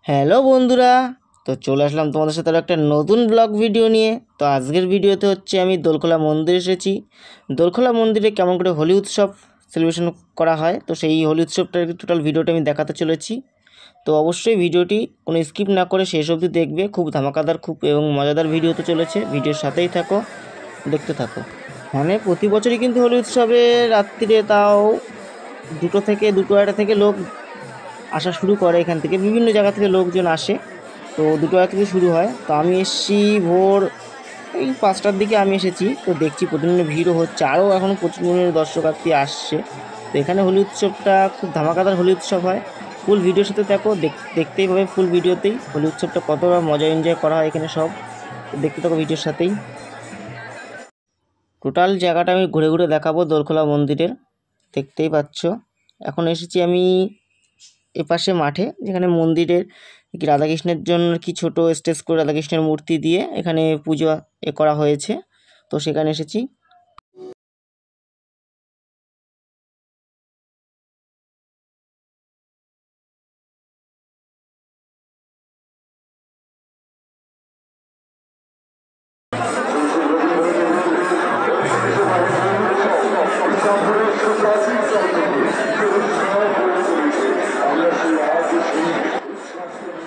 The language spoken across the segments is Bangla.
হ্যালো বন্ধুরা, তো চলে আসলাম তোমাদের সাথে একটা নতুন ব্লগ ভিডিও নিয়ে। তো আজকের ভিডিওতে হচ্ছে আমি দোলখোলা মন্দিরে এসেছি। দোলখোলা মন্দিরে কেমন করে হোলি উৎসব সেলিব্রেশন করা হয়, তো সেই হোলি উৎসবটার টোটাল ভিডিওটা আমি দেখাতে চলেছি। তো অবশ্যই ভিডিওটি কোনো স্কিপ না করে শেষ অবধি দেখবে। খুব ধামাকাদার এবং মজাদার ভিডিও তো চলেছে, ভিডিওর সাথেই থাকো, দেখতে থাকো। মানে প্রতি বছরই কিন্তু হোলি উৎসবে রাত্রিরে তাও 2টো থেকে 2:30 থেকে লোক আসা শুরু করে। এখান থেকে বিভিন্ন জায়গা থেকে লোকজন আসে। তো 2টা থেকে শুরু হয়। তো আমি এসেছি ভোর এই 5টার দিকে আমি এসেছি। তো দেখছি প্রতিদিন ভিড়ও হচ্ছে, আরও এখনও প্রচুর পরিমাণে দর্শনার্থী আসছে। তো এখানে হোলি উৎসবটা খুব ধামাকাদার হোলি উৎসব হয়। ফুল ভিডিওর সাথে দেখো, দেখতেই পাবে ফুল ভিডিওতেই হোলি উৎসবটা কতটা মজা এনজয় করা হয় এখানে সব। দেখতে থাকো ভিডিওর সাথেই। টোটাল জায়গাটা আমি ঘুরে ঘুরে দেখাবো দোলখোলা মন্দিরের, দেখতেই পাচ্ছ। এখন এসেছি আমি এপাশে মাঠে, যেখানে মন্দিরের রাধাকৃষ্ণের জন্য কি ছোট স্টেজ করে রাধাকৃষ্ণের মূর্তি দিয়ে এখানে পুজো করা হয়েছে। তো সেখানে এসেছি।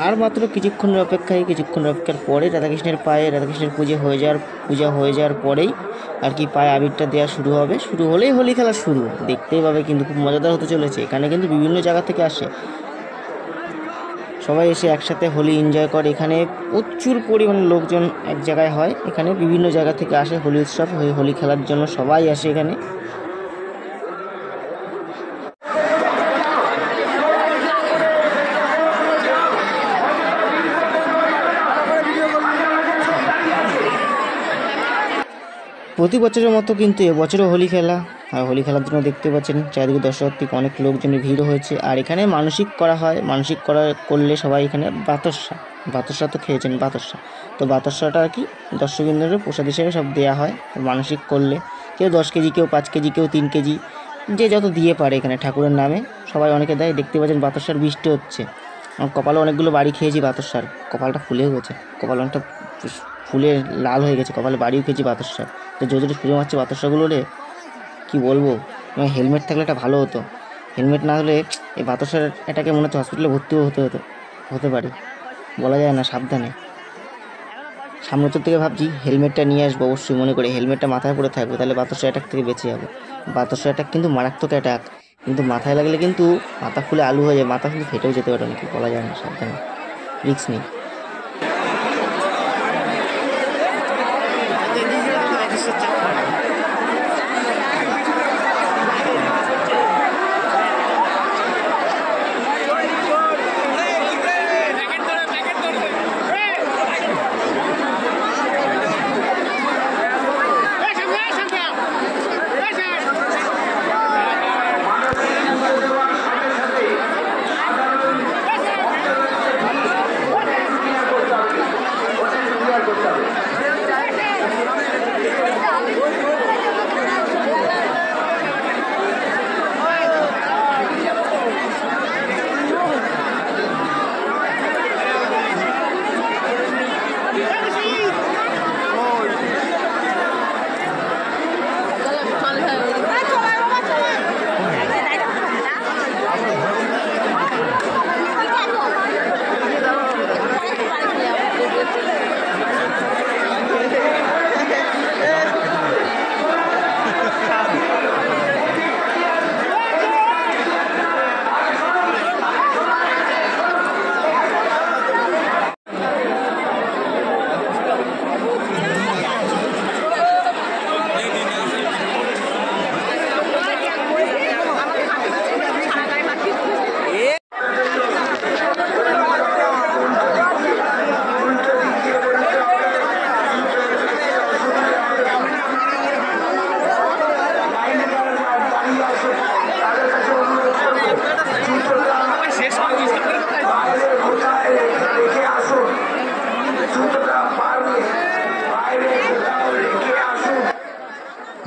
আর মাত্র কিছুক্ষণের অপেক্ষার পরে রাধাকৃষ্ণের পূজা হয়ে যাওয়ার পরেই আর কি পায়ে আবিরটা দেওয়া শুরু হলেই হোলি খেলা শুরু। দেখতেই পাবে, কিন্তু খুব মজাদার হতে চলেছে। এখানে কিন্তু বিভিন্ন জায়গা থেকে আসে, সবাই এসে একসাথে হোলি এনজয় করে। এখানে প্রচুর পরিমাণে লোকজন এক জায়গায় হয়। এখানে বিভিন্ন জায়গা থেকে আসে হোলি উৎসব হোলি খেলার জন্য, সবাই আসে এখানে। প্রতি বছরের মতো কিন্তু এবছরও হোলি খেলা। আর হোলি খেলার জন্য দেখতে পাচ্ছেন চারিদিকে দর্শনার্থী, অনেক লোকজনের ভিড় হয়েছে। আর এখানে মানসিক করা হয়, করলে সবাই এখানে বাতাসা তো খেয়েছেন বাতাসা। তো বাতাসাটা আর কি দর্শকবৃন্দদের প্রসাদ হিসেবে সব দেওয়া হয় মানসিক করলে। কেউ 10 কেজি, কেউ 5 কেজি, কেউ 3 কেজি, যে যত দিয়ে পারে এখানে ঠাকুরের নামে সবাই অনেকে দেয়। দেখতে পাচ্ছেন বাতাসার বৃষ্টি হচ্ছে। আমার কপালে অনেকগুলো বাড়ি খেয়েছি বাতাসার, কপালটা ফুলেও গেছে, কপাল অনেকটা ফুলে লাল হয়ে গেছে, কপালে বাড়িও খেয়েছি বাতাসার। তো জোরে ছুঁড়ে মারছে বাতাসাগুলো রে, কী বলবো। হেলমেট থাকলে এটা ভালো হতো, হেলমেট না হলে এই বাতাসার এটাকে মনে হচ্ছে হসপিটালে ভর্তিও হতে পারে, বলা যায় না, সাবধানে। সামনের থেকে ভাবছি হেলমেটটা নিয়ে আসবো, অবশ্যই মনে করে হেলমেটটা মাথায় পরে থাকবে, তাহলে বাতাসা অ্যাটাক থেকে বেঁচে যাবো। বাতাসা অ্যাটাক কিন্তু মারাত্মক অ্যাটাক, কিন্তু মাথায় লাগলে কিন্তু মাথা ফুলে আলু হয়ে যায়, মাথা কিন্তু ফেটেও যেতে পারে নাকি, বলা যায় না, সাবধানে, রিস্ক নেই।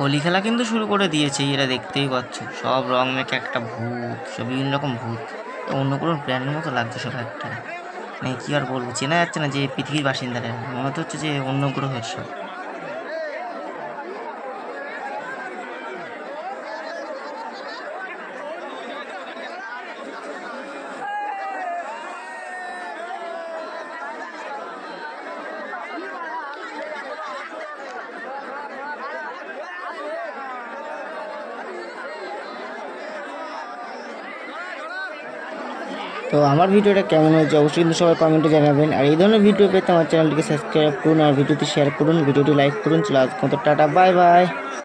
হোলি খেলা কিন্তু শুরু করে দিয়েছে, এরা দেখতেই পাচ্ছ, সব রং মেখে একটা ভূত, সব বিভিন্ন রকম ভূত, অন্য কোনো ব্র্যান্ডের মতো লাগছে সব একটা। মানে কী আর বলবো, চেনা যাচ্ছে না যে পৃথিবীর বাসিন্দারা, মনে তো হচ্ছে যে অন্য গ্রহের সব। তো আমার ভিডিওটা কেমন হয়েছে অবশ্যই কিন্তু সবাই কমেন্টে জানাবেন। আর এই ধরনের ভিডিও পেতে আমার চ্যানেলটিকে সাবস্ক্রাইব করুন আর ভিডিওটি শেয়ার করুন, ভিডিওটি লাইক করুন। চলো আজকের মতো টাটা, বাই বাই।